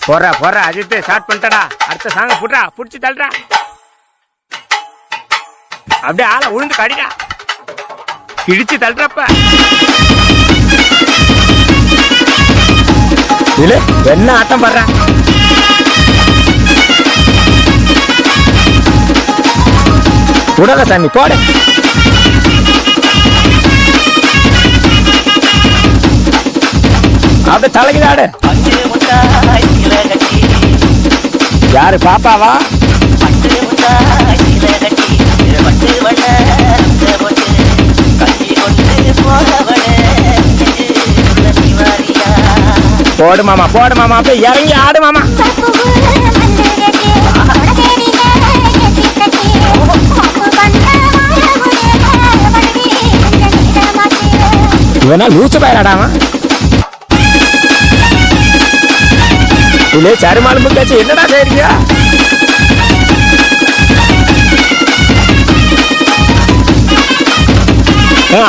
போற அஜித் ஸ்டார்ட் பண்ணிட்டடா. அடுத்த சாங்க புட்றா, புடிச்சு தள்ளுறா. அப்படியே ஆளை உழுந்து கடிடா, கிழிச்சு தள்ளுறப்ப. இல்ல என்ன ஆட்டம் பண்ற? உடல சாமி போடு. அப்படியே தலைக்குதாடு. யாரு பாப்பாவா? போடு மாமா, போடு மாமா, அப்படியே இறங்கி ஆடு மாமா. இவனா லூச்சு பயிராடாமா? இல்ல சருமாலும் முக்காச்சு என்னடா செய்றீங்க?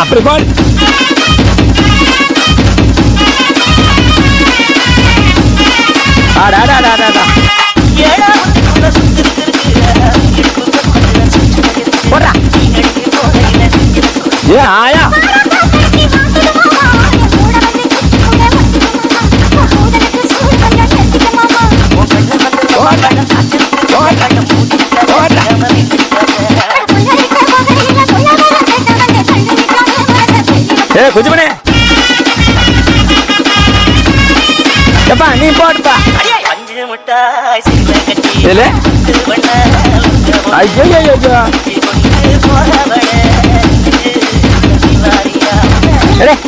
அப்படி போடு. ஏ ஆயா குஜிமனே எப்பா நீ போடுப்பா.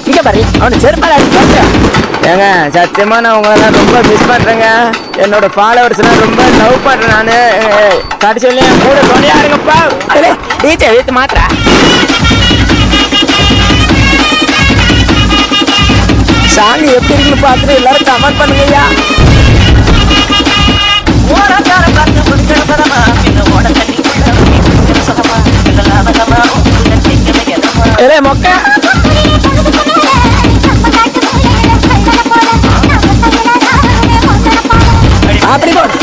இங்க பாரு அவனு செருப்பால. ஏங்க சத்தியமா நான் உங்களெல்லாம் ரொம்ப மிஸ் பண்றேங்க. என்னோட ஃபாலோவர்ஸ் எல்லாம் ரொம்ப லவ் பண்றேன் நானு. கடைசியில கூட துணையா இருங்கப்பா. டீச்சர் வீட்டு மாத்திர சாமி எப்படி இருக்குன்னு பார்த்துட்டு எல்லாரும் கமெண்ட் பண்ணுங்கய்யா. மொக்க அப்படி போடு,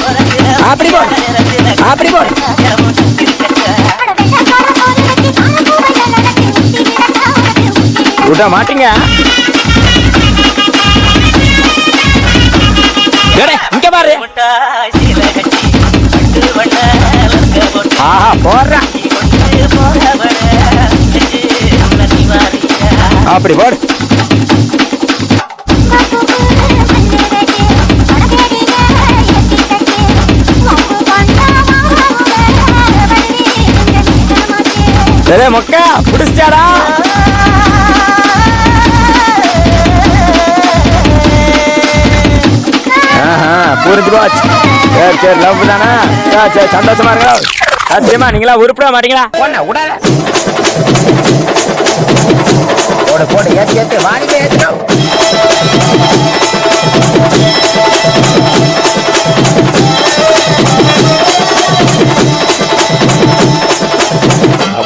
அப்படி போடு, அப்படி போடு. விட மாட்டீங்க. இங்க பாரு. ஆஹா போடுற. அப்படி போடு. மொக்கா புடிச்சாடா. புரிஞ்சு போச்சு. சரி சரி லவ் தானா? சரி சந்தோஷமா இருக்கா? சத்தியமா நீங்களா உருப்பிட மாட்டீங்களா? உடல போட போட ஏத்து ஏத்து வாணிக்க ஏத்துறோம்.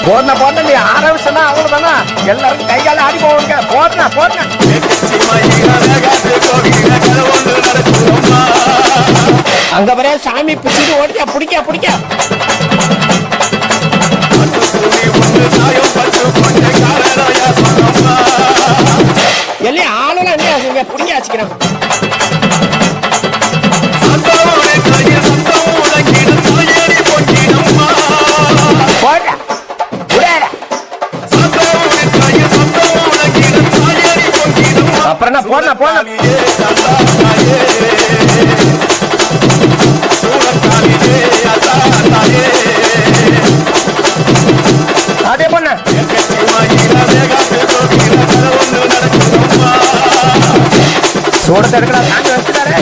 போடனா போட்ட நீ ஆரம்பிச்சா அவ்வளவுதானா? எல்லாரும் கைகால ஆடி போவாங்க. போடனா போடனா அங்க வர சாமி பிடிச்சிட்டு ஓடியா பிடிக்க பிடிக்க. எல்லாம் ஆளுநர் என்ன பிடிக்க வச்சுக்கிறேன். அப்புறம் என்ன போன போன அதே பொண்ணு சோடத்தை எடுக்கிறா காட்டு வச்சுட்டாரு.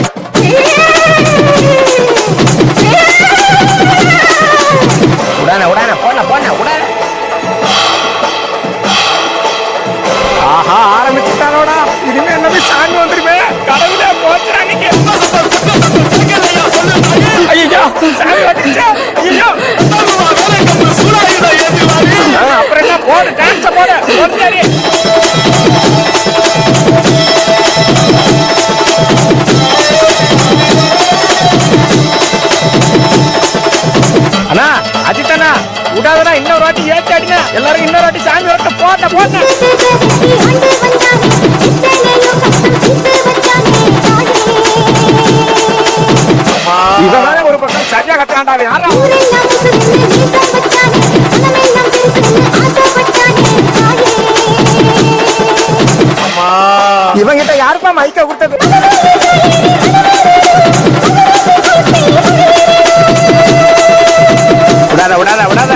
உடான உடான போன போன உடான. ஆஹா ஆரம்பிச்சுட்டானோடா. இனிமே என்னது சாமி வந்துருமே. கடவுளே போச்சுறாங்க. ஐயோ சாமி வந்துச்சா. ஐயோ அப்புறம் என்ன போடு டான்ஸ் போடு. எல்லாரும் இன்னொரு வாட்டி சாமி ஓட்ட போட்ட போட்ட. இவன் வேற ஒரு பக்கம் சரியா கட்டாண்டா. யாரா இவங்கிட்ட யாருப்பா மைக்க கொடுத்தது? விடாத விடாத விடாத.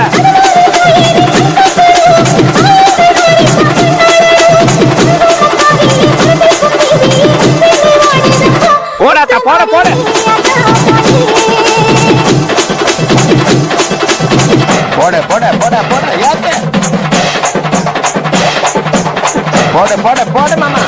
போடாத்தா போட போட. போட போட போட போட ஏத்து. போட போட போட மாமா.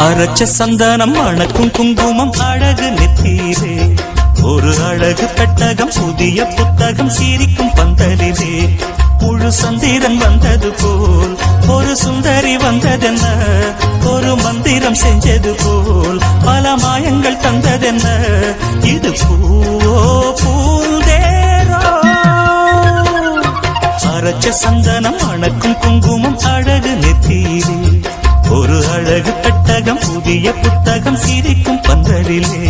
அரைச்ச சந்தனம் அணக்கும் குங்குமம் அழகு நெத்தீரே ஒரு அழகு பெட்டகம் புதிய புத்தகம் சீரிக்கும் பந்தலிலே முழு சந்திரன் வந்தது போல் ஒரு சுந்தரி வந்ததென்ன ஒரு மந்திரம் செஞ்சது போல் பல மாயங்கள் தந்ததென்ன இது பூவோ பூந்தேரோ அரைச்ச சந்தனம் அணக்கும் குங்குமம் அழகு நெத்தீரே ஒரு அழகு பெட்டகம் புதிய புத்தகம் சிரிக்கும் பந்தலிலே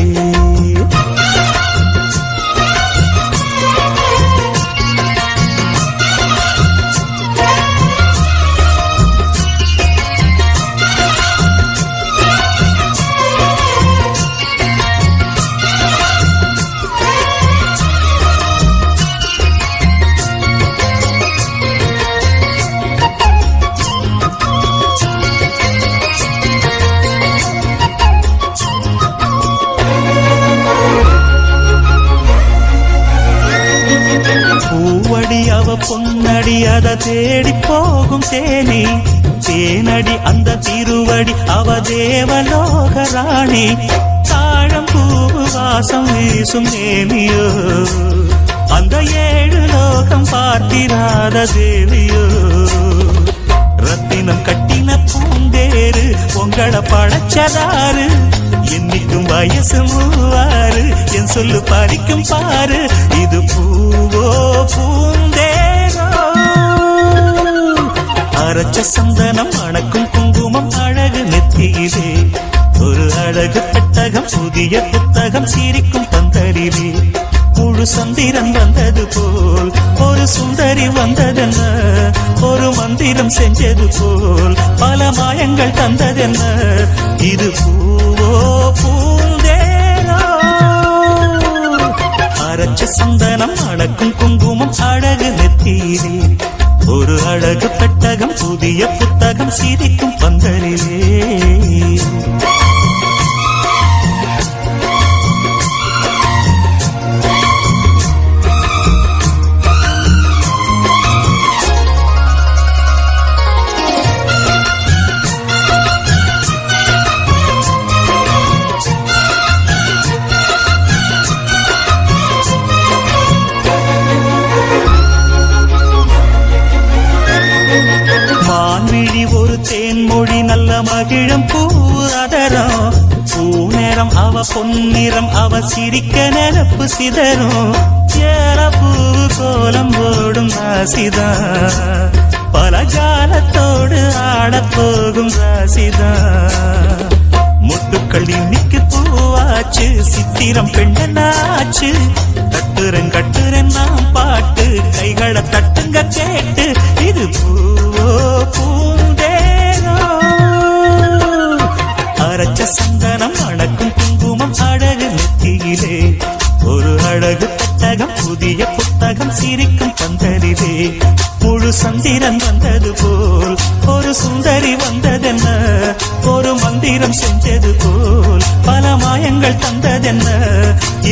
பொன்னடி அத தேடி போகும் தேனி தேனடி அந்த திருவடி அவ தேவலோக ராணி தாழம் பூவு வாசம் வீசும் நேமியோ அந்த 7 லோகம் பார்த்திராத தேவியோ ரத்தினம் கட்டின பூந்தேரு உங்களை பழச்சதாரு என்னைக்கும் வயசு 36 என் சொல்லு பறிக்கும் பாரு இது பூவோ பூந்தேரோ அரைச்ச சந்தனம் அணக்கும் குங்குமம் அழகு நெத்தியிலே ஒரு அழகு பெட்டகம் புதிய புத்தகம் சீரிக்கும் பந்தலிலே முழு சந்திரன் வந்தது போல் ஒரு சுந்தரி வந்ததென்ன ஒரு மந்திரம் செஞ்சது போல் பல மாயங்கள் தந்ததென்ன இது பூவோ பூந்தேரோ அரைச்ச சந்தனம் அணக்கும் குங்குமம் அழகு நெத்தீரே ஒரு அழகு பெட்டகம் புதிய புத்தகம் சிரிக்கும் பந்தலிலே தேன்மொழி நல்ல மகிழம் பூ அதரம் பூநேரம் அவ பொன்னிறம் அவ சிரிக்க நிரப்பு சிதறும் ஏலப்பூ கோலம் போடும் ராசிதான் பல ஜாலத்தோடு ஆடப்போகும் ராசிதான் முட்டுக்கள் இன்னைக்கு பூவாச்சு சித்திரம் பெண்ணாச்சு கட்டுரன் நாம் பாட்டு கைகளை தட்டுங்க கேட்டு இது பூவோ பூந்தேரோ அரைச்ச சந்தனம் அணக்கும் குங்குமம் அழகு நெத்தியிலே ஒரு அழகு பெட்டகம் புதிய புத்தகம் சிரிக்கும் பந்தலிலே முழு சந்திரன் வந்தது போல் ஒரு சுந்தரி வந்ததென்ன ஒரு மந்திரம் செஞ்சது போல் பல மாயங்கள் தந்ததென்ன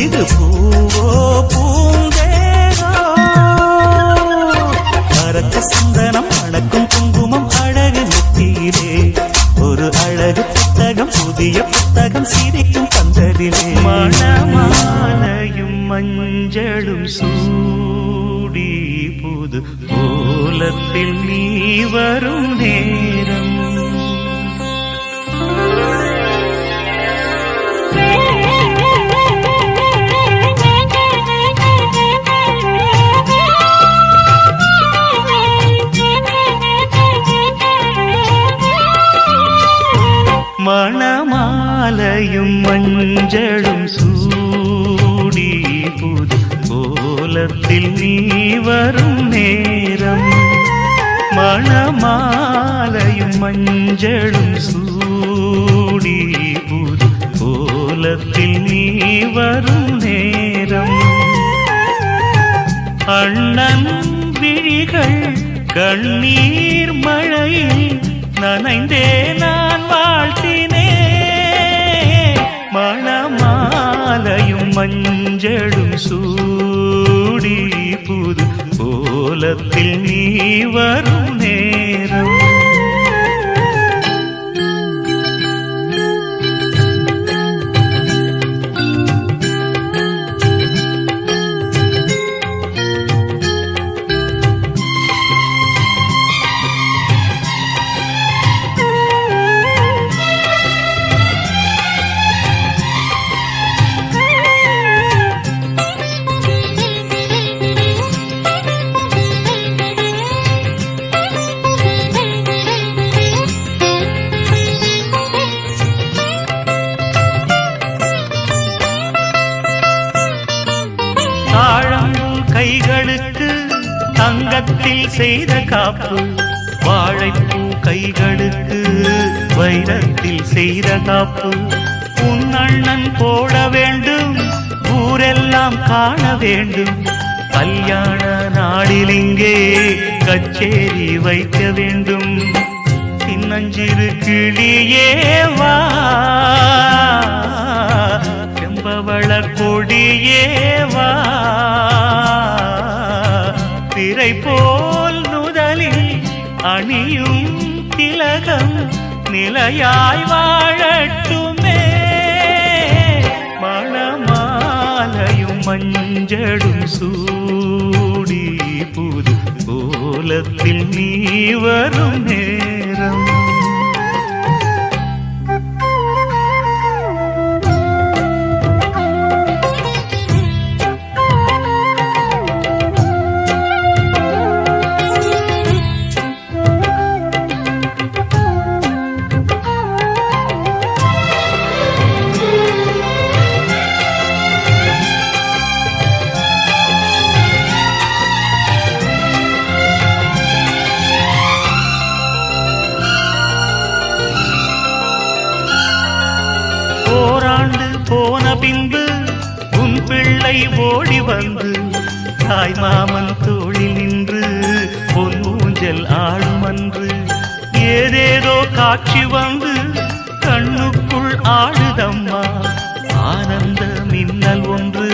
இது பூவோ பூந்தேரோ அரைச்ச சந்தனம் அணக்கும் குங்குமம் அழகு நெத்தியிலே ஒரு அழகு புத்தகம் புதிய புத்தகம் சிரிக்கும் பந்தலிலே மணமாலையும் மஞ்சளும் சூடி புது கோலத்தில் நீ வரும் நேரம் மணமாலையும் மஞ்சளும் சூடி புது கோலத்தில் நீ வரும் நேரம் மணமாலையும் மஞ்சளும் சூடி புது கோலத்தில் நீ வரும் நேரம் அண்ணன் விழிகள் கண்ணீர் மழையில் நனைந்தே நான் வாழ்த்தினே மணமாலையும் மஞ்சளும் சூடி புது கோலத்தில் நீ வரும் நேரம் தங்கத்தில் செய்த காப்பு, வாழைப்பூ கைகளுக்கு வைரத்தில் செய்த காப்பு. உன் அண்ணன் போட வேண்டும், ஊரெல்லாம் காண வேண்டும். கல்யாண நாளில் இங்கே கச்சேரி வைக்க வேண்டும். சின்னஞ்சிறு கிளியேவா, செம்பவள கொடியேவா, திரை போல் நுதலில் அணியும் திலகம் நிலையாய் வாழட்டுமே. மணமாலையும் மஞ்சளும் சூடி புது கோலத்தில் நீ வரும் நேரம். போன பின்பு உன் பிள்ளை ஓடி வந்து தாய் மாமன் தோளில் நின்று பொன் ஊஞ்சல் ஆடும் அன்று. ஏதேதோ காட்சி வந்து கண்ணுக்குள் ஆடுதம்மா, ஆனந்த மின்னல் ஒன்று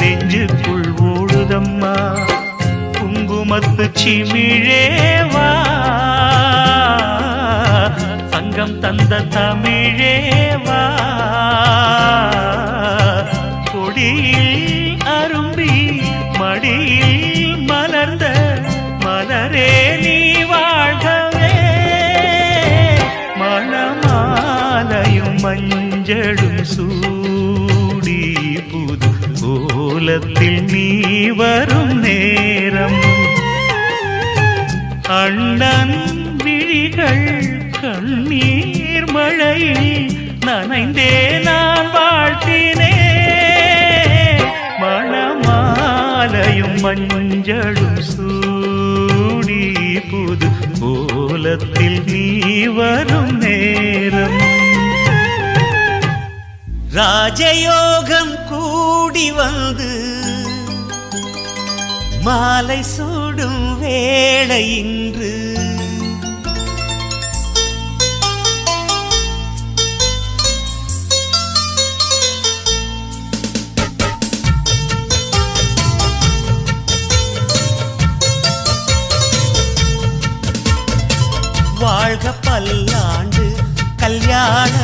நெஞ்சுக்குள் ஓடுதம்மா. குங்குமத்து சிமிழேவா, சங்கம் தந்த தமிழேவா, கொடியில் அரும்பி மடியில் மலர்ந்த மலரே நீ வாழ்கவே. மணமாலையும் மஞ்சளும் சூடி புது கோலத்தில் நீ வரும் நேரம். அண்ணன் விழிகள் கண்ணீர் மழையில் நனைந்தே நான் வாழ்த்தினே. மணமாலையும் மஞ்சளும் சூடி புது கோலத்தில் நீ வரும் நேரம். ராஜயோகம் கூடி வந்து மாலை சூடும் வேளை இன்று. வாழ்க பல்லாண்டு, கல்யாண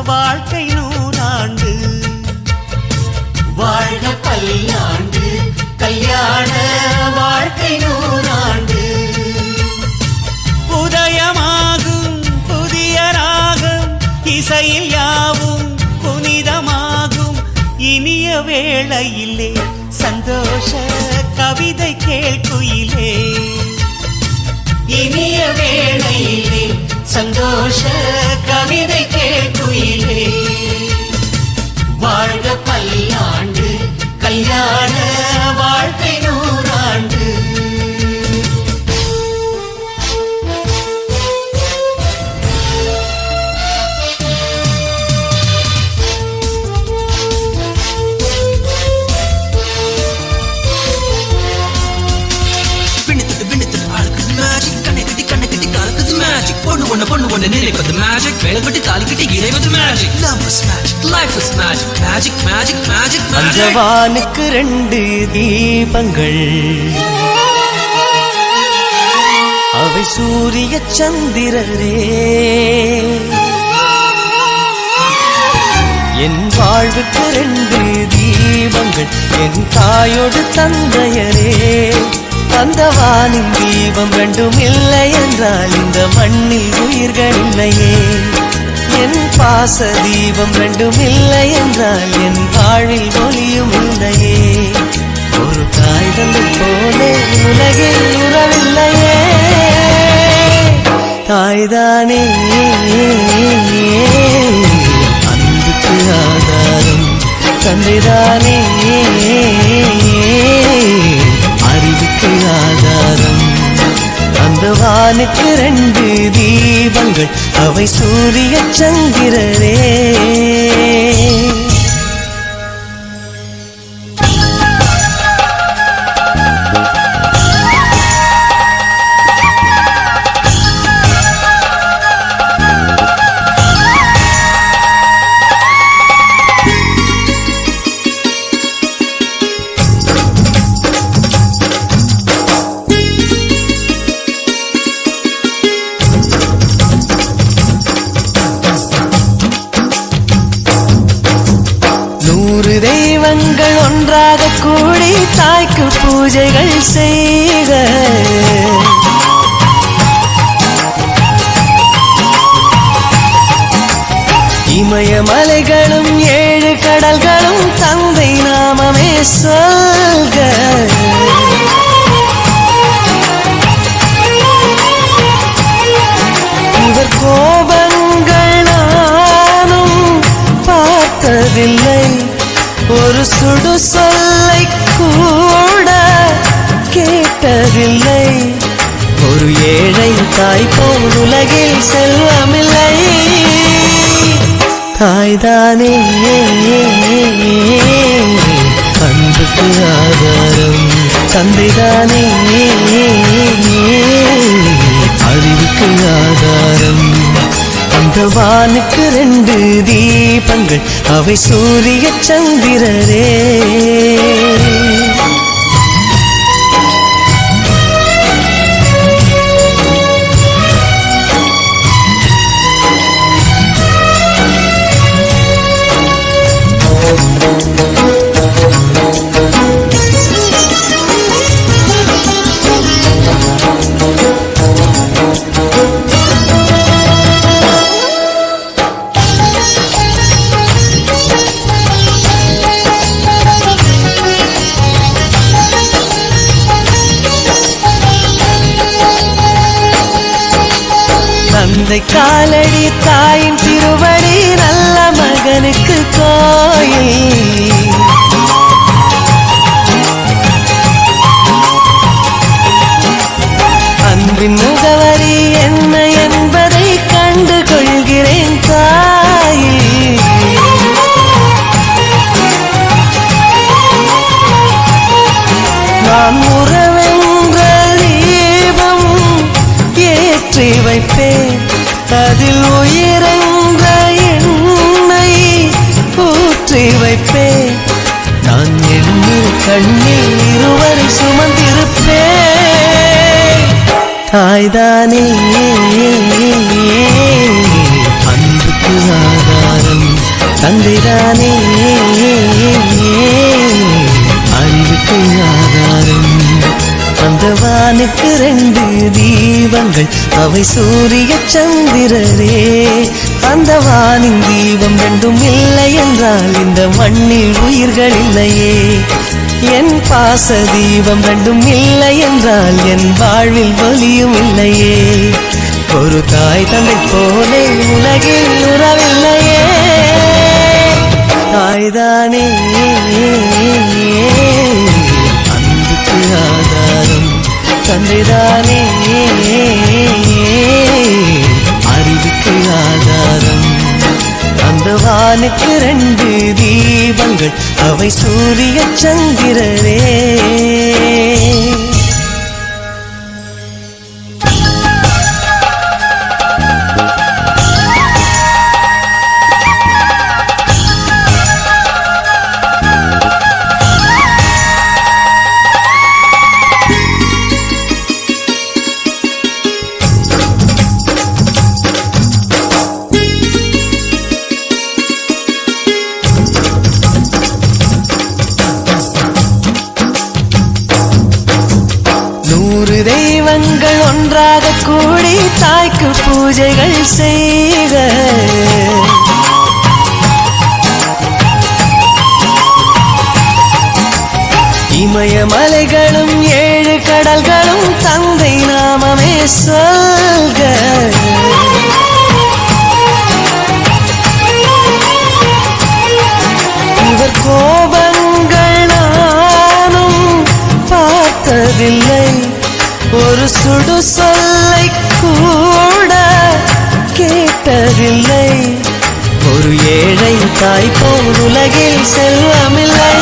வாழ்க்கை நூறாண்டு. வாழ்க பல்லாண்டு, கல்யாண வாழ்க்கை நூறாண்டு. உதயமாகும் புதிய ராகம், இசையில் யாவும் புனிதமாகும். இனிய வேளையிலே சந்தோஷ கவிதை கேள்குயிலே. இனிய வேளையிலே சந்தோஷ கவிதை கேள்குயிலே. வாழ்க பல்லாண்டு, கல்யாண வாழ்க்கை நூறாண்டு. பொண்ணு ஒண்ணு நினைப்பது மேஜிக், வேலைப்பட்டு தாலி கட்டி இறைவது magic. Love is magic, life is magic, magic, magic, magic, magic. அஞ்சவானுக்கு 2 தீபங்கள், அவை சூரிய சந்திரரே. என் வாழ்வுக்கு 2 தீபங்கள், என் தாயோடு தந்தையரே. தந்தவானின் தீபம் 2ம் இல்லை என்றால் இந்த மண்ணில் உயிர்கள் இல்லையே. என் பாச தீபம் 2ம் இல்லை என்றால் என் வாழ்வில் ஒளியும் இல்லையே. ஒரு தாய் தந்தை போலே உலகில் உறவில்லையே. தாய்தானே அன்புக்கு ஆதாரம், தந்தைதானே அறிவுக்கு ஆதாரம். வானுக்கு 2 தீபங்கள் அவை சூரிய சந்திரரே. தெய்வங்கள் ஒன்றாக கூடி தாய்க்கு பூஜைகள் செய்க. இமயமலைகளும் 7 கடல்களும் தந்தை நாமமே சொல்க. இவர் கோபங்கள் நானும் பார்த்ததில்லை, ஒரு சுடு சொல்லை கூட கேட்டதில்லை. ஒரு ஏழை தாய் போல் உலகில் செல்வமில்லை. தாய்தானே அன்புக்கு ஆதாரம், தந்தைதானே அறிவுக்கு ஆதாரம். அந்த வானுக்கு 2 தீபங்கள் அவை சூரிய சந்திரரே. தந்தை காலடி தாயின் திருவடி நல்ல மகனுக்கு கோயில். அன்பின் முகவரி என்ன என்பதை கண்டு கொள்கிறேன் தாயே. நான் உறவென்ற தீபம் ஏற்றி வைப்பேன், அதில் உயிரென்ற எண்ணெய் ஊற்றி வைப்பேன். நான் எண்ணில் கண்ணில் இருவரை சுமந்திருப்பேன். தாய்தானே அன்புக்கு ஆதாரம், தந்தைதானே அறிவுக்கு ஆதாரம். அந்த வானுக்கு 2 தீபங்கள் அவை சூரிய சந்திரரே. அந்த வானின் தீபம் 2ம் இல்லை என்றால் இந்த மண்ணில் உயிர்கள் இல்லையே. என் பாச தீபம் 2ம் இல்லை என்றால் என் வாழ்வில் ஒளியும் இல்லையே. ஒரு தாய் தந்தை போலே உலகில் உறவில்லையே. தாய்தானே அன்புக்கு ஆதாரம், தந்தைதானே அறிவுக்கு ஆதாரம். அந்த வானுக்கு 2 தீபங்கள் அவை சூரிய சந்திரரே. தெய்வங்கள் ஒன்றாக கூடி தாய்க்கு பூஜைகள் செய்க. இமயமலைகளும் 7 கடல்களும் தந்தை நாமமே சொல்க. இவர் கோபங்கள் நானும் பார்த்ததில்லை, ஒரு சுடு சொல்லை தாய் போல் உலகில் செல்வமில்லை.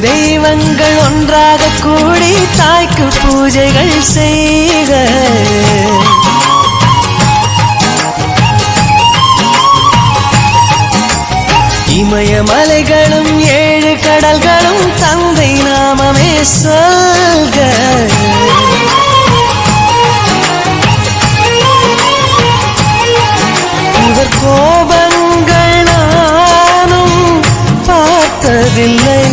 தெய்வங்கள் ஒன்றாக கூடி தாய்க்கு பூஜைகள் செய்க. இமயமலைகளும் 7 கடல்களும் தந்தை நாமமே சொல்க. இவர் கோபங்கள் நானும் பார்த்ததில்லை,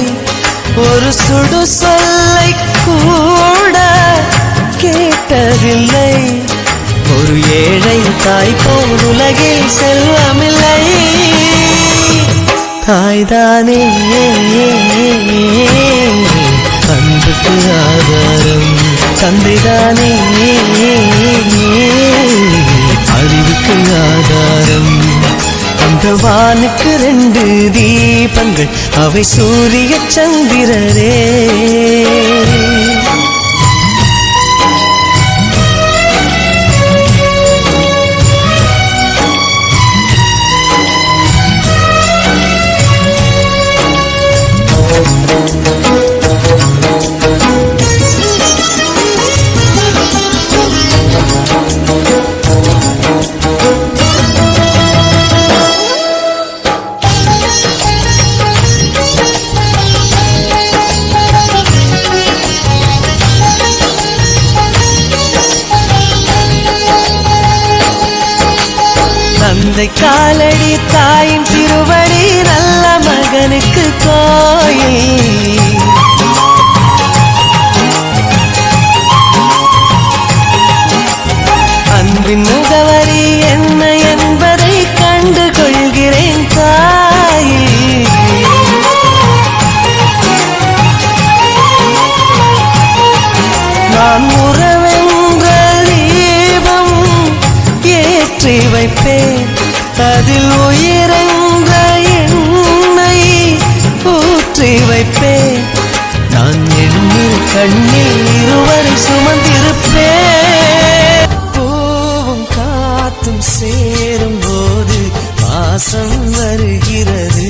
ஒரு சுடு சொல்லை கூட கேட்டதில்லை. ஒரு ஏழை தாய் போல் உலகில் செல்வமில்லை. தாய்தானே அன்புக்கு ஆதாரம், தந்தைதானே அறிவுக்கு ஆதாரம். அந்த வானுக்கு 2 தீபங்கள், அவை சூரிய சந்திரரே. தந்தை காலடி தாயின் திருவடி, நல்ல மகனுக்கு கோயில். அன்பின் முகவரி என்ன என்பதை கண்டு கொள்கிறேன் தாயே. நான் உறவென்ற தீபம் ஏற்றி வைப்பேன், அதில் உயிரென்ற எண்ணெய் ஊற்றி வைப்பேன். நான் எண்ணில் கண்ணில் இருவரை சுமந்திருப்பேன். பூவும் காத்தும் சேரும் போது பாசம் வருகிறது,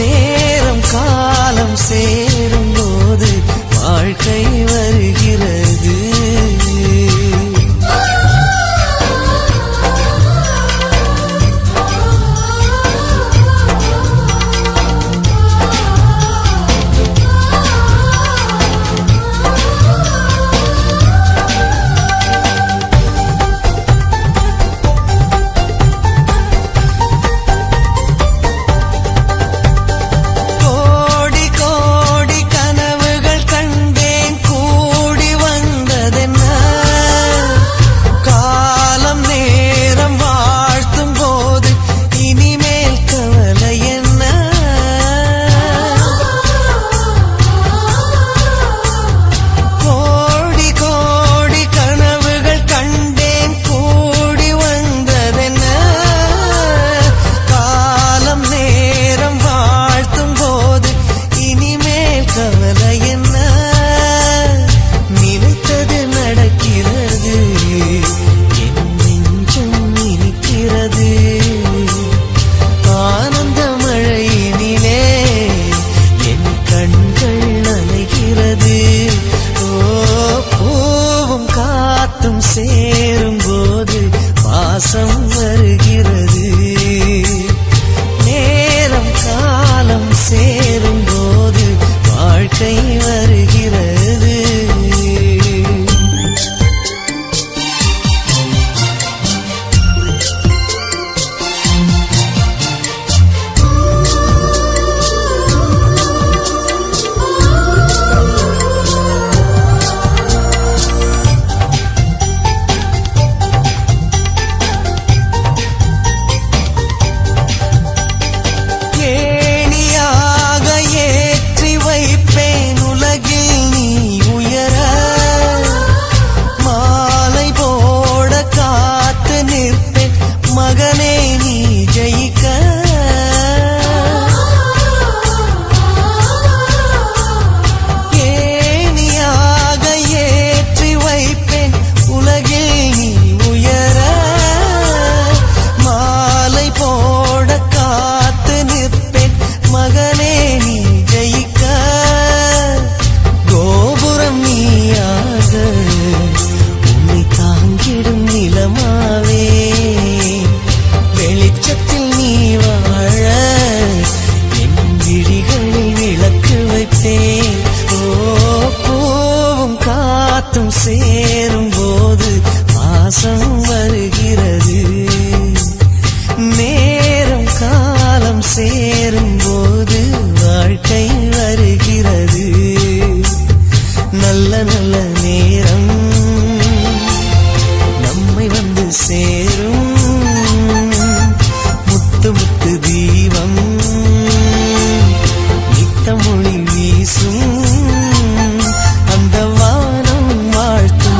நேரம் காலம் சேரும் போது வாழ்க்கை வருகிறது. கோடி கோடி காத்தும் சேரும் போது பாசம் வருகிறது. நேரம் காலம் சேரும் போது வாழ்க்கை வருகிறது. நல்ல நல்ல நேரம் நம்மை வந்து சேரும். முத்து முத்து தீபம் நித்தமொழி வீசும். அந்த வானம் வாழ்த்தும்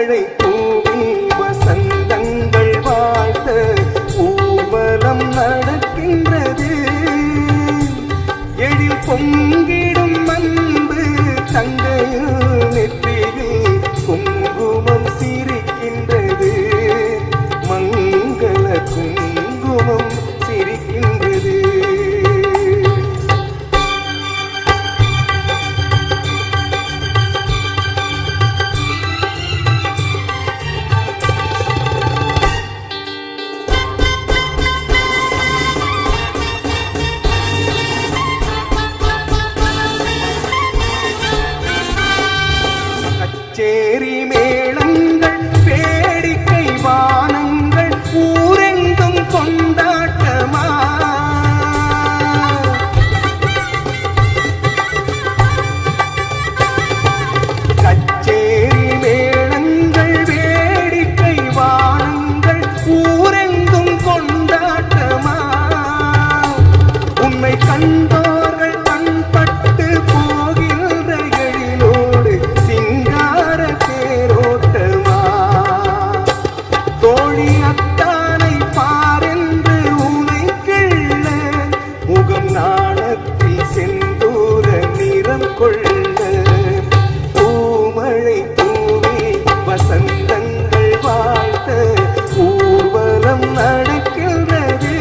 பூமழை தூவி வசந்தங்கள் வாழ்த்த ஊர்வலம் நடக்கின்றது. எழில் பொங்கிடும் அன்பு தங்கையில் நெற்றியில் குங்குமம் சிரிக்கின்றது. மங்கள குங்குமம் சிரிக்கின்றது. கச்சேரி மேளங்கள் வேடிக்கை வானங்கள் ஊரெங்கும் கொண்டாட்டமா. கச்சேரி மேளங்கள் வேடிக்கை வானங்கள் ஊரெங்கும் கொண்டாட்டமா. உன்னை கண்டோர்கள் கண்பட்டு போகின்ற எழிலோடு சிங்கார தேரோட்டமா. தோழி அத்தானை பாரென்று உனை கிள்ள முகம் நாணத்தில் செந்தூர நிறம் கொள்ள. பூமழை தூவி வசந்தங்கள் வாழ்த்த ஊர்வலம் நடக்கின்றது.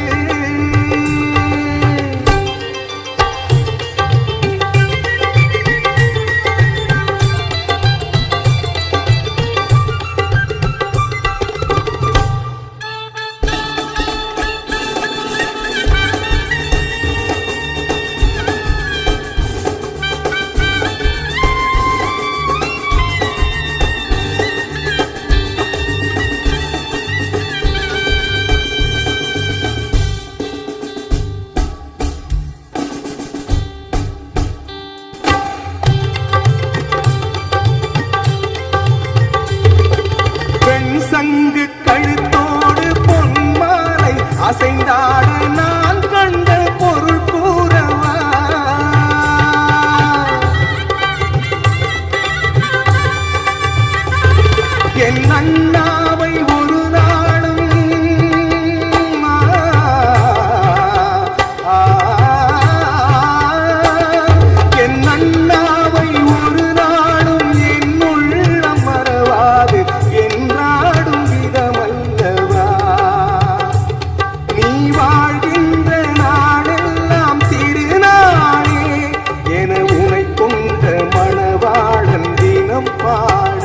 பெண் சங்கு கழுத்தோடு பொன்மாலை அசைந்தாட நான் கண்ட பொருள் கூறவா. என் அண்ணாவை ஒரு நாளும் என் அண்ணாவை ஒரு நாளும் என் உள்ளம் மறவாது என்றாடும் விதமல்லவா. நீ வாழ்கின்ற நாளெல்லாம் திருநாளே என உனை கொண்ட மணவாளன் தினம் பாட.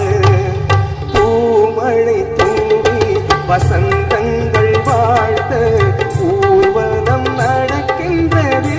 பூமழை தூவி வசந்தங்கள் வாழ்த்த ஊர்வலம் நடக்கின்றது.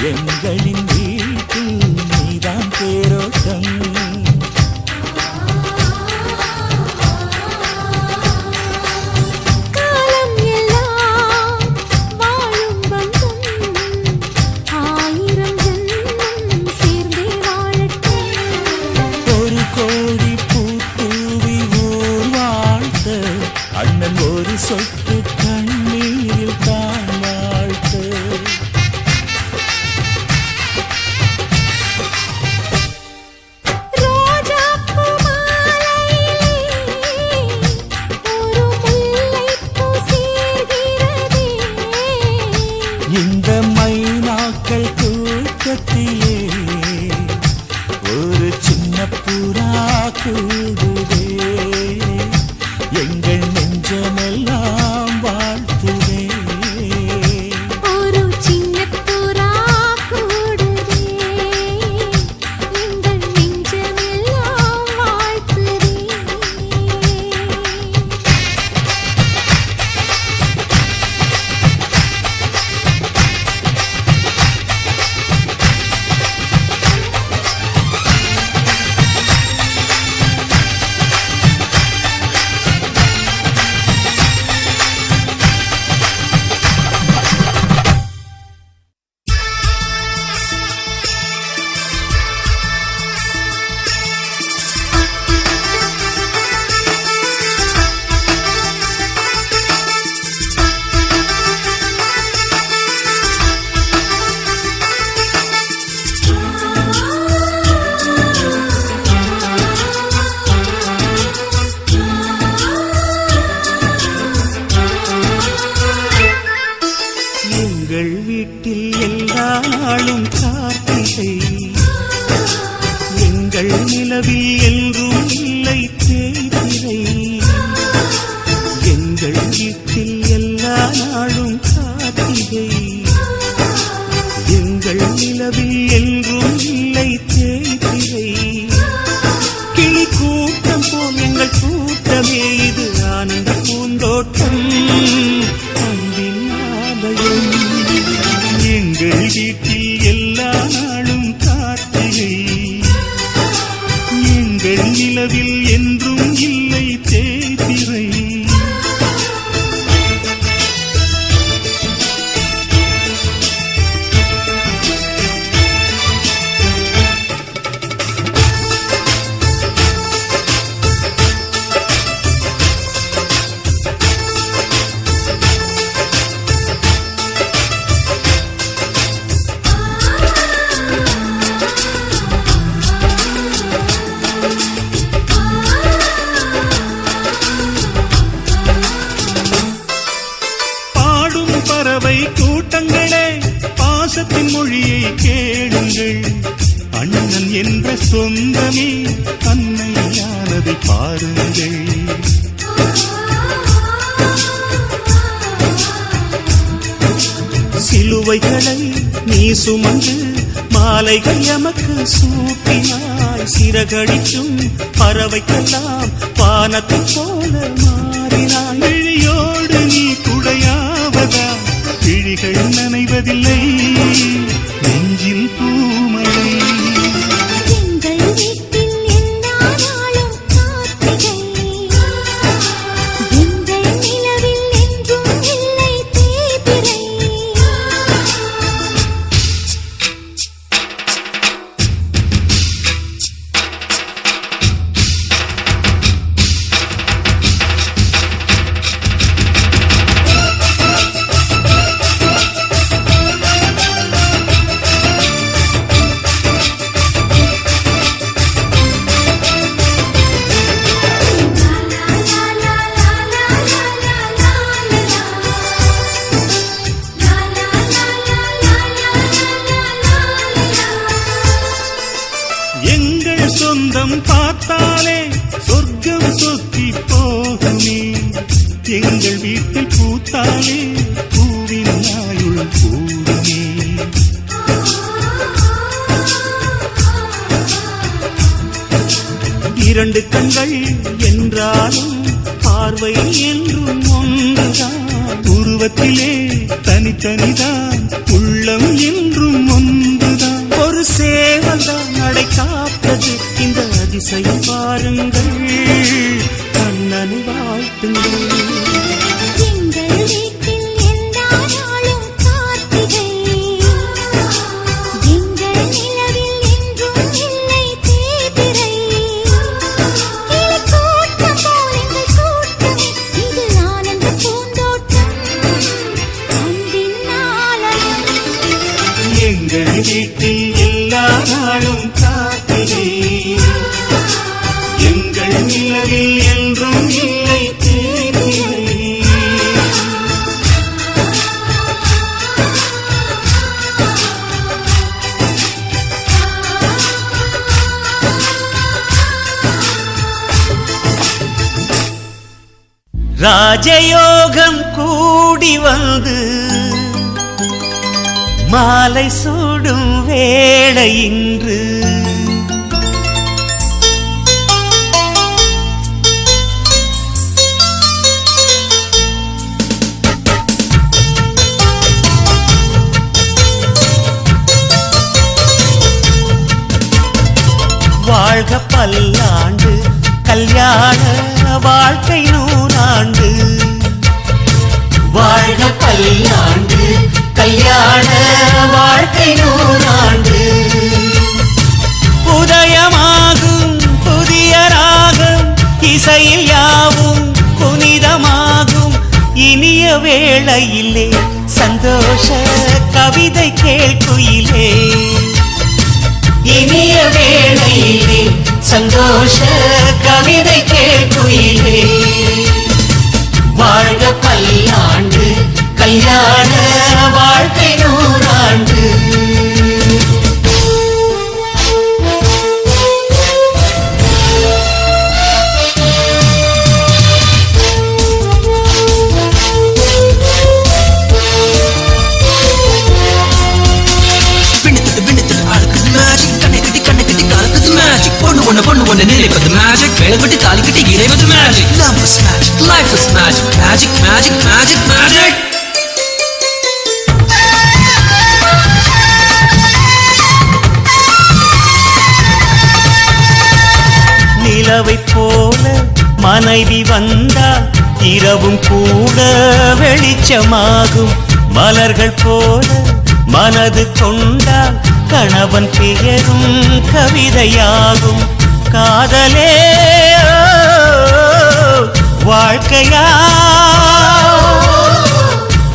எங்களின் வீட்டில் நீதான் தேரோட்டம். காலம் எல்லாம் வாழும் பந்தம், ஆயிரம் ஜன்மம் சேர்ந்தே வாழட்டும். ஒரு கோடி பூத்தூவி ஊர் வாழ்த்த, அண்ணன் ஒரு சொட்டு கண்ணீரில் தான் வாழ்த்த. ரோஜாப்பூ மாலையிலே ஒரு முல்லைப்பூ சேர்கிறதே. இந்த மைனாக்கள் கூட்டத்திலே ஒரு சின்ன புறா கூடுதே. எங்கள் நெஞ்சமெல்லாம் வாழ்த்துதே. ஒரு சின்னப் புறா கூடுதே, எங்கள் நெஞ்சமெல்லாம் வாழ்த்துதே. எங்கள் வீட்டில் எல்லா நாளும் கார்த்திகை. எங்கள் நிலவில் என்றும் இல்லை தேய்பிறை. எங்கள் வீட்டில் எல்லா நாளும் கார்த்திகை. எங்கள் நிலவில் என்றும் இல்லை தேய்பிறை. கிளி கூட்டம் போல் எங்கள் கூட்டமே இது ஆனந்த பூந்தோட்டம், அன்பின் ஆலயம். எங்கள் வீட்டில் எல்லா நாளும் கார்த்திகை. எங்கள் நிலவில் என்றும் இல்லை தேய்பிறை. பாடும் பறவை கூட்டங்களே, பாசத்தின் மொழியை கேளுங்கள். அண்ணன் என்ற சொந்தமே அன்னையானதை பாருங்கள். சிலுவைகளை நீ சுமந்து மாலைகள் எமக்கு சூட்டினாய். சிறகடிக்கும் பறவைக்கெல்லாம் வானத்தை போல மாறினாய். விழியோடு நீ குடையாவதா, விழிகள் நனைவதில்லை நெஞ்சில் பூமழை. எங்கள் வீட்டில் எல்லா நாளும் கார்த்திகை. எங்கள் நிலவில் என்றும் இல்லை தேய்பிறை. எங்கள் சொந்தம் பார்த்தாலே சொர்க்கம் சொத்தி போகுமே. எங்கள் வீட்டில் பூத்தாலே பூவின் ஆயுள் கூடுமே. இரண்டு கண்கள் என்றாலும் பார்வை என்றும் ஒன்றுதான். உருவத்திலே தனித்தனிதான் உள்ளம் என்றும் ஒன்று. எங்கள் வீட்டில் எல்லா நாளும் காத்திரே எங்கள் நிலவில் என்றும் இல்லை தேய்திரை ராஜயோகம் கூடி வந்து மாலை சூடும் வேளை இன்று வாழ்க பல்லாண்டு கல்யாண வாழ்க்கை நூறாண்டு வாழ்க பல்லாண்டு கல்யாண வாழ்க்கை நூறாண்டு உதயமாகும் புதிய ராகம் இசையில் யாவும் புனிதமாகும் இனிய வேளையிலே சந்தோஷ கவிதை கேட்குயிலே இனிய வேளையிலே சந்தோஷ கவிதை கேட்குயிலே வாழ்க பல்லாண்டு கல்யாண வாழ்க்கை நூறாண்டு பொண்ணு ஒண்ணு நினைப்பது மேஜிக் வேலைப்பட்டு தாலி கட்டி இறைவது magic love is magic life is magic magic magic magic magic நிலவை போல மனைவி வந்தால் இரவும் கூட வெளிச்சமாகும் மலர்கள் போல மனது கொண்டால் கணவன் பெயரும் கவிதையாகும் காதலே வாழ்க்கையா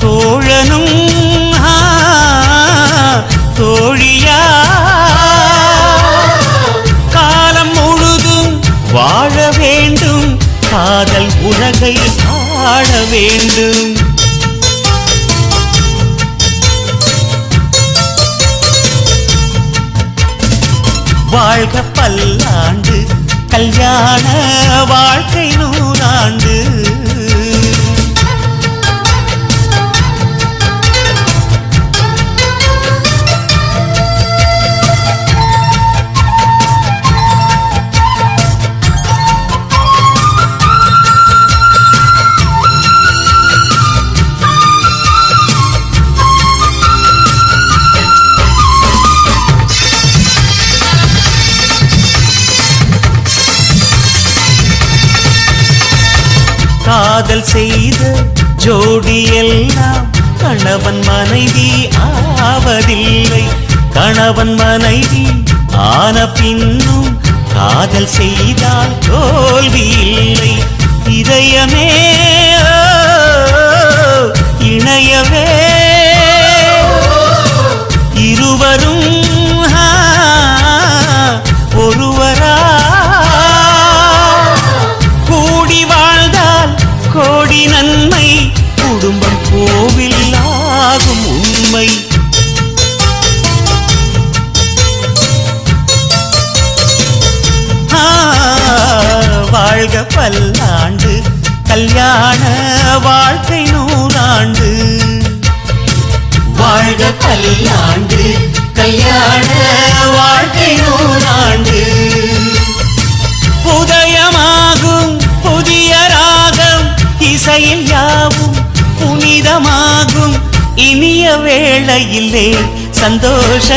தோழனும் தோழியா காலம் முழுதும் வாழ வேண்டும் காதல் உலகை ஆள வேண்டும் வாழ்க பல்லாண்டு கல்யாண வாழ்க்கை நூறாண்டு காதல் செய்த ஜோடி எல்லாம் கணவன் மனைவி ஆவதில்லை கணவன் மனைவி ஆன பின்னும் காதல் செய்தால் தோல்வி இல்லை இதயமே இணையவே இருவரும் ஒருவரா கூடி வாழ்ந்தால் கோடி நன்மை குடும்பம் கோவில் ஆகும் உண்மை வாழ்க பல்லாண்டு கல்யாண வாழ்க்கை நூறாண்டு வாழ்க பல்லாண்டு கல்யாண வாழ்க்கை நூறாண்டு உதயமாகும் புதிய ராகம் இசையில் யாவும் புனிதமாகும் இனிய வேளையிலே சந்தோஷ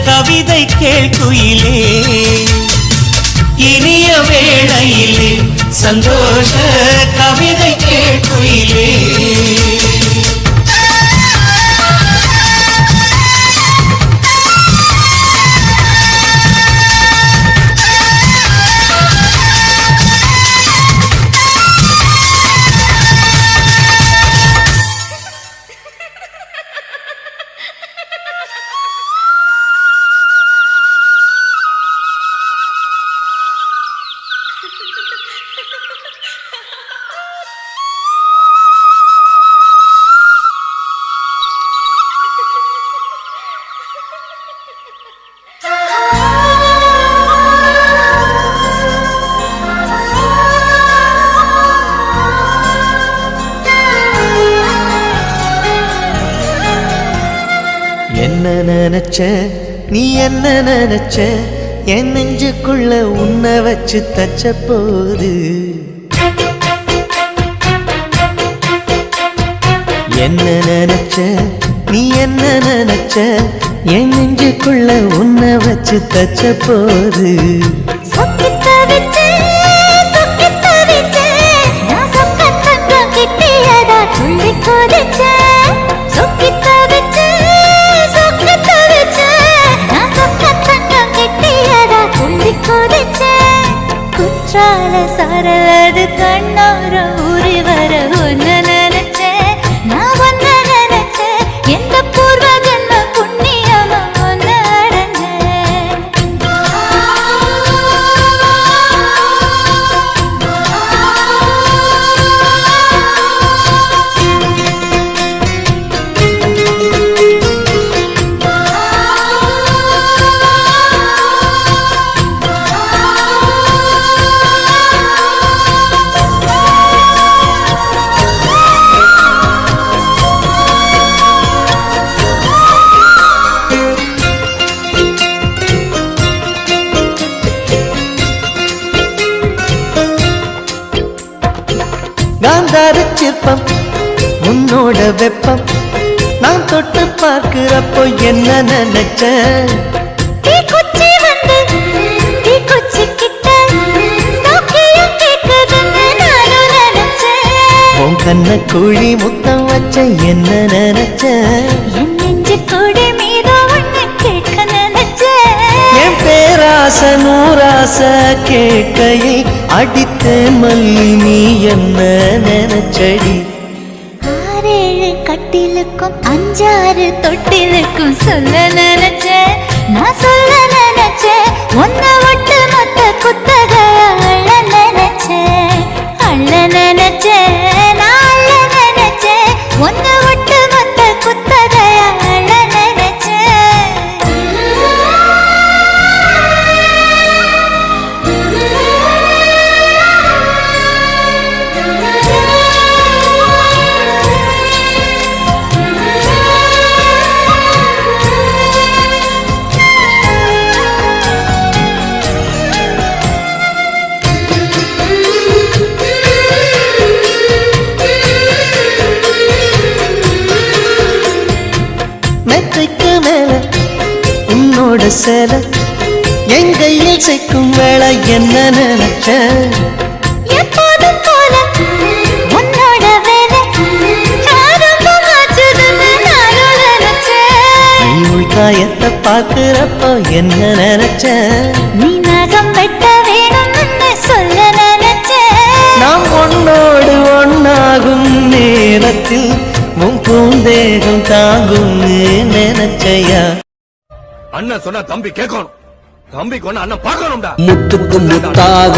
கவிதை கேட்குயிலே இனிய வேளையிலே சந்தோஷ கவிதை கேட்குயிலே என்ன நினைச்ச நீ என்ன நினைச்ச என் நெஞ்சுக்குள்ள உன்னை வச்சு தச்ச போது என்ன நினைச்ச நீ என்ன நினைச்ச என் நெஞ்சுக்குள்ள உன்னை வச்சு தச்ச போது குற்றால சரலது கண்ணோர ஊறி வர ஒன்னு நினைச்சேன் நான் ஒன்னு நினைச்சேன் எந்த பூர்வ ஜன்ம புண்ணியமா ஒன்னு சிற்பம் உன்னோட வெப்பம் நான் தொட்டு பார்க்கிறப்போ என்ன நினைச்ச உன் கண்ண குழி முத்தம் வச்ச என்ன நினைச்ச என் பேராச நூராச கேட்கையை அடித்தேன் மல்லி நீ என்ன நினைச்சடி ஆறேழு கட்டிலுக்கும் அஞ்சாறு தொட்டிலுக்கும் சொல்ல நினைச்சேன் நான் சொல்ல நினைச்சேன் ஒன்ன விட்டு மொத்த குத்தக அள்ள நினைச்சேன் நான் அள்ள நினைச்சேன் ஒன்ன விட்டு மொத்த குத்தக அள்ள மெத்தைக்கு மேல உன்னோட சேல என் கையில் சேர்க்கும் வேலை என்ன நினைச்ச எப்போதும் போல உன்னோட வேலை நீ உள்காயத்தை பார்க்கிறப்போ என்ன நினைச்ச நீ நகம் வெட்ட வேணும்னு சொல்ல நினைச்சேன் நாம் ஒன்னோடு ஒன்னாகும் நேரத்தில் உன் பூந்தேகம் தாங்கும் நினைச்சையா அண்ணன் சொன்னா தம்பி கேட்கணும் தம்பிக்கு ஒண்ணு அண்ணன் பார்க்கணும்டா முத்துக்கு முத்தாக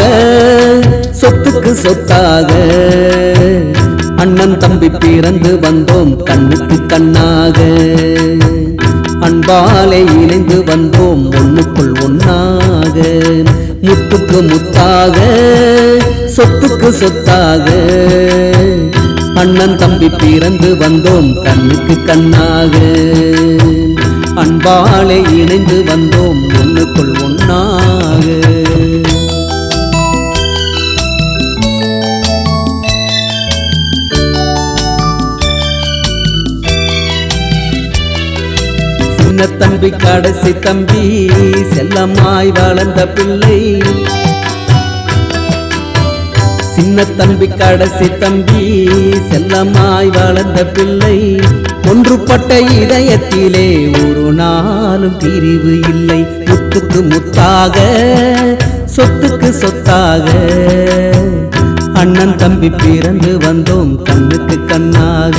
சொத்துக்கு சொத்தாக அண்ணன் தம்பி பிறந்து வந்தோம் கண்ணுக்கு கண்ணாக அன்பாலே இணைந்து வந்தோம் ஒண்ணுக்குள் ஒன்னாக முத்துக்கு முத்தாக சொத்துக்கு சொத்தாக அண்ணன் தம்பி பிறந்து வந்தோம் கண்ணுக்கு கண்ணாக அன்பாலே இணைந்து வந்தோம் ஒண்ணுக்குள் ஒன்னாக சின்ன தம்பி கடைசி தம்பி செல்லமாய் வளர்ந்த பிள்ளை சின்ன தம்பி கடைசி தம்பி செல்லமாய் வளர்ந்த பிள்ளை ஒன்றுபட்ட இதயத்திலே ஒரு நாளும் பிரிவு இல்லை முத்துக்கு முத்தாக சொத்துக்கு சொத்தாக அண்ணன் தம்பி பிறந்து வந்தோம் கண்ணுக்கு கண்ணாக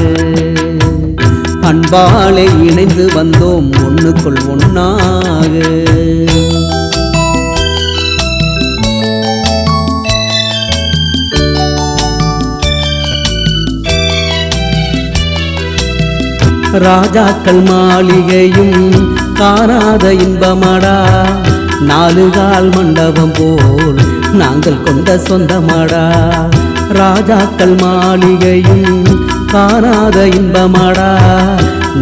அன்பாலே இணைந்து வந்தோம் ஒண்ணுக்குள் ஒன்னாக ராஜாக்கள் மாளிகையும் காணாத இன்பமாடா. 4 கால் மண்டபம் போல் நாங்கள் கொண்ட சொந்தமாடா. ராஜாக்கள் மாளிகையும் காணாத இன்பமாடா.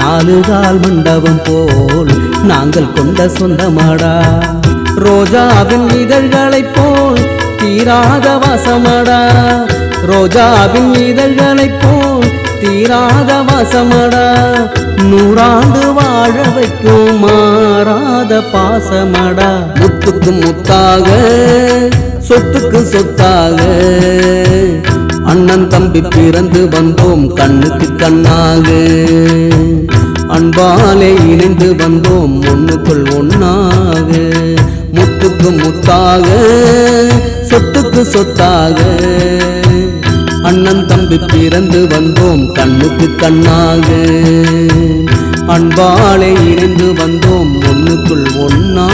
4 கால் மண்டபம் போல் நாங்கள் கொண்ட சொந்தமாடா. ரோஜாவின் இதழ்களைப் போல் தீராத வாசமடா. ரோஜாவின் இதழ்களைப் போல் தீராத வாசமடா. 100 ஆண்டு வாழ வைக்கும் மாறாத பாசமடா. முத்துக்கு முத்தாக சொத்துக்கு சொத்தாக அண்ணன் தம்பி பிறந்து வந்தோம் கண்ணுக்கு கண்ணாக. அன்பாலே இணைந்து வந்தோம் ஒண்ணுக்குள் ஒன்னாக. முத்துக்கு முத்தாக சொத்துக்கு சொத்தாக அண்ணன் தம்பி பிறந்து வந்தோம் கண்ணுக்கு கண்ணாக. அன்பாலே இணைந்து வந்தோம் ஒண்ணுக்குள் ஒன்னா.